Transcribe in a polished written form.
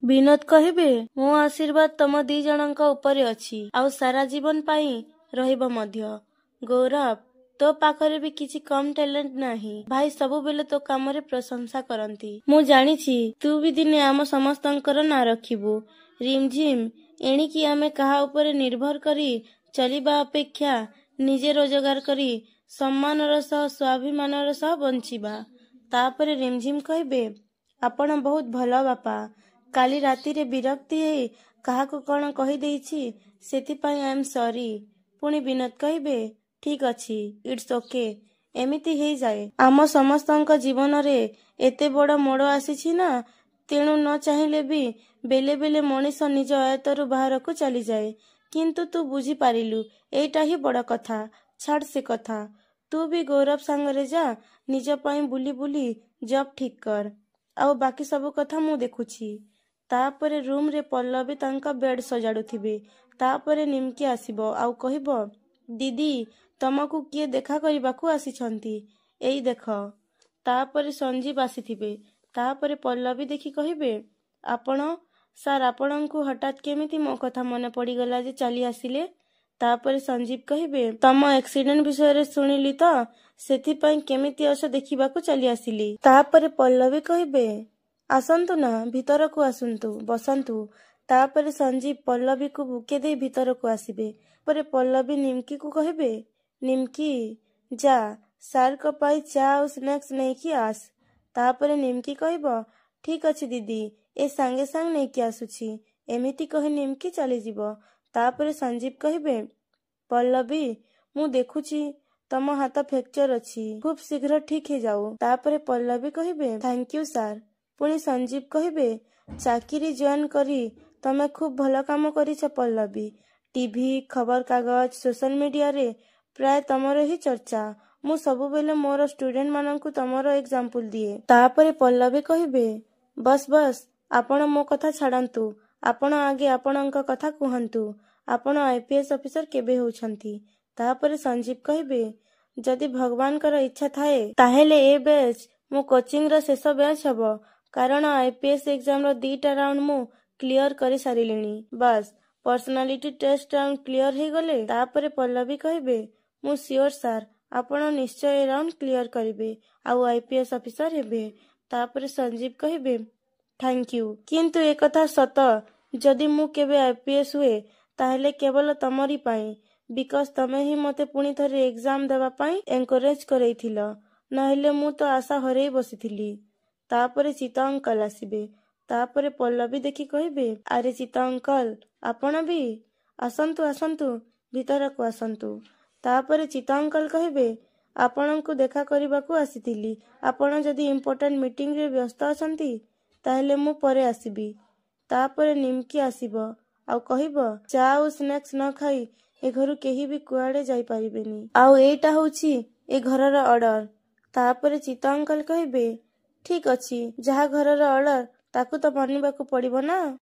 ବିନୋଦ କହିବେ, ମୋ ଆଶୀର୍ବାଦ ତମ ଦି ଜଣଙ୍କ ଉପରେ ଅଛି, ଆଉ ସାରା ଜୀବନ ପାଇଁ ରହିବ ମଧ୍ୟ। ଗୌରବ, ତୋ ପାଖରେ ବି କିଛି କମ୍ ଟ୍ୟାଲେଣ୍ଟ ନାହିଁ। ଭାଇ ସବୁବେଳେ ତୋ କାମରେ ପ୍ରଶଂସା କରନ୍ତି। ମୁଁ ଜାଣିଛି ତୁ ବି ଦିନେ ଆମ ସମସ୍ତଙ୍କର ନାଁ ରଖିବୁ। ରିମଝିମ୍, ଏଣିକି ଆମେ କାହା ଉପରେ ନିର୍ଭର କରି ଚଳିବା ଅପେକ୍ଷା ନିଜେ ରୋଜଗାର କରି ସମ୍ମାନର ସହ ସ୍ୱାଭିମାନର ସହ ବଞ୍ଚିବା। ତାପରେ ରିମଝିମ୍ କହିବେ, ଆପଣ ବହୁତ ଭଲ ବାପା। କାଲି ରାତିରେ ବିରକ୍ତି ହେଇ କାହାକୁ କ'ଣ କହିଦେଇଛି, ସେଥିପାଇଁ ଆଇ ଏମ୍ ସରି। ପୁଣି ବିନୋଦ କହିବେ, ଠିକ୍ ଅଛି, ଇଟ୍ସ ଓକେ। ଏମିତି ହେଇଯାଏ। ଆମ ସମସ୍ତଙ୍କ ଜୀବନରେ ଏତେ ବଡ଼ ମୋଡ଼ ଆସିଛି ନା, ତେଣୁ ନ ଚାହିଁଲେ ବି ବେଲେ ବେଲେ ମଣିଷ ନିଜ ଆୟତ୍ତରୁ ବାହାରକୁ ଚାଲିଯାଏ। କିନ୍ତୁ ତୁ ବୁଝିପାରିଲୁ, ଏଇଟା ହିଁ ବଡ଼ କଥା। ଛାଡ଼ ସେ କଥା। ତୁ ବି ଗୌରବ ସାଙ୍ଗରେ ଯା, ନିଜ ପାଇଁ ବୁଲି ବୁଲି ଜବ୍ ଠିକ୍ କର। ଆଉ ବାକି ସବୁ କଥା ମୁଁ ଦେଖୁଛି। ତାପରେ ରୁମ୍ରେ ପଲ୍ଲବୀ ତାଙ୍କ ବେଡ୍ ସଜାଡୁଥିବେ। ତାପରେ ନିମ୍କି ଆସିବ ଆଉ କହିବ, ଦିଦି, ତମକୁ କିଏ ଦେଖା କରିବାକୁ ଆସିଛନ୍ତି, ଏଇ ଦେଖ। ତାପରେ ସଞ୍ଜୀବ ଆସିଥିବେ। ତାପରେ ପଲ୍ଲବୀ ଦେଖି କହିବେ, ଆପଣ? ସାର୍, ଆପଣଙ୍କୁ ହଠାତ୍ କେମିତି ମୋ କଥା ମନେ ପଡ଼ିଗଲା ଯେ ଚାଲି ଆସିଲେ? ତାପରେ ସଞ୍ଜୀବ କହିବେ, ତମ ଆକ୍ସିଡେଣ୍ଟ ବିଷୟରେ ଶୁଣିଲି ତ, ସେଥିପାଇଁ କେମିତି ଅଛ ଦେଖିବାକୁ ଚାଲି ଆସିଲି। ତାପରେ ପଲ୍ଲବୀ କହିବେ, ଆସନ୍ତୁ ନା, ଭିତରକୁ ଆସନ୍ତୁ, ବସନ୍ତୁ। ତାପରେ ସଞ୍ଜୀବ ପଲ୍ଲବୀକୁ ବୁକେ ଦେଇ ଭିତରକୁ ଆସିବେ। ତାପରେ ପଲ୍ଲବୀ ନିମ୍କିକୁ କହିବେ, ନିମ୍କି, ଯା, ସାର୍ଙ୍କ ପାଇଁ ଚା ଆଉ ସ୍ନାକ୍ସ ନେଇକି ଆସ। ତାପରେ ନିମ୍କି କହିବ, ଠିକ୍ ଅଛି ଦିଦି, ଏ ସାଙ୍ଗେ ସାଙ୍ଗେ ନେଇକି ଆସୁଛି। ଏମିତି କହି ନିମ୍କି ଚାଲିଯିବ। ତାପରେ ସଞ୍ଜୀବ କହିବେ, ପଲ୍ଲବୀ, ମୁଁ ଦେଖୁଛି ତମ ହାତ ଫ୍ରାକ୍ଚର ଅଛି, ଖୁବ୍ ଶୀଘ୍ର ଠିକ୍ ହେଇଯାଉ। ତାପରେ ପଲ୍ଲବୀ କହିବେ, ଥ୍ୟାଙ୍କ ୟୁ ସାର୍। ପୁଣି ସଞ୍ଜୀବ କହିବେ, ଚାକିରି ଜଏନ୍ କରି ତମେ ଖୁବ୍ ଭଲ କାମ କରିଛ ପଲ୍ଲବୀ। ଟିଭି, ଖବରକାଗଜ, ସୋଶାଲ ମିଡିଆରେ ପ୍ରାୟ ତମର ହିଁ ଚର୍ଚ୍ଚା। ମୁଁ ସବୁବେଳେ ମୋର ଷ୍ଟୁଡେଣ୍ଟ ମାନଙ୍କୁ ତମର ଏକ୍ସାମ୍ପଲ ଦିଏ। ତାପରେ ପଲ୍ଲବୀ କହିବେ, ବସ୍ ବସ୍, ଆପଣ ମୋ କଥା ଛାଡ଼ନ୍ତୁ। ଆପଣ ଆଗେ ଆପଣଙ୍କ କଥା କୁହନ୍ତୁ। ଆପଣ IPS ଅଫିସର କେବେ ହେଉଛନ୍ତି? ତାପରେ ସଞ୍ଜୀବ କହିବେ, ଯଦି ଭଗବାନଙ୍କର ଇଚ୍ଛା ଥାଏ ତାହେଲେ ଏ ବ୍ୟାଚ୍ ମୋ କୋଚିଂର ଶେଷ ବ୍ୟାଚ୍ ହେବ। କାରଣ IPS ଏକ୍ସାମର 2ଟା ରାଉଣ୍ଡ ମୁଁ କ୍ଲିୟର କରି ସାରିଲିଣି। ବାସ୍, ପର୍ସନାଲିଟି ଟେଷ୍ଟ ରାଉଣ୍ଡ କ୍ଲିୟର ହେଇଗଲେ। ତାପରେ ପଲ୍ଲବୀ କହିବେ, ମୁଁ ସିଓର ସାର୍, ଆପଣ ନିଶ୍ଚୟ ଏ ରାଉଣ୍ଡ କ୍ଲିୟର କରିବେ ଆଉ IPS ଅଫିସର ହେବେ। ତାପରେ ସଞ୍ଜୀବ କହିବେ, ଥ୍ୟାଙ୍କ ୟୁ। କିନ୍ତୁ ଏକଥା ସତ, ଯଦି ମୁଁ କେବେ IPS ହୁଏ ତାହେଲେ କେବଳ ତମରି ପାଇଁ, ବିକଜ ତମେ ହିଁ ମୋତେ ପୁଣି ଥରେ ଏକ୍ସାମ ଦେବା ପାଇଁ ଏନକରେଜ କରେଇଥିଲ। ନହେଲେ ମୁଁ ତ ଆଶା ହରେଇ ବସିଥିଲି। ତାପରେ ଚିତ୍ତ ଅଙ୍କଲ ଆସିବେ। ତାପରେ ପଲ୍ଲବୀ ଦେଖି କହିବେ, ଆରେ ଚିତ୍ତ ଅଙ୍କଲ, ଆପଣ ବି? ଆସନ୍ତୁ ଆସନ୍ତୁ, ଭିତରକୁ ଆସନ୍ତୁ। ତାପରେ ଚିତ୍ତ ଅଙ୍କଲ କହିବେ, ଆପଣଙ୍କୁ ଦେଖା କରିବାକୁ ଆସିଥିଲି। ଆପଣ ଯଦି ଇମ୍ପୋର୍ଟାଣ୍ଟ ମିଟିଂରେ ବ୍ୟସ୍ତ ଅଛନ୍ତି ତାହେଲେ ମୁଁ ପରେ ଆସିବି। ତାପରେ ନିମ୍କି ଆସିବ ଆଉ କହିବ, ଚା ଆଉ ସ୍ନାକ୍ସ ନ ଖାଇ ଏ ଘରୁ କେହି ବି କୁଆଡ଼େ ଯାଇପାରିବେନି। ଆଉ ଏଇଟା ହେଉଛି ଏ ଘରର ଅର୍ଡର। ତାପରେ ଚିତ୍ତ ଅଙ୍କଲ କହିବେ, ଠିକ୍ ଅଛି, ଯାହା ଘରର ଅର୍ଡର ତାକୁ ତ ମାନିବାକୁ ପଡ଼ିବ ନା।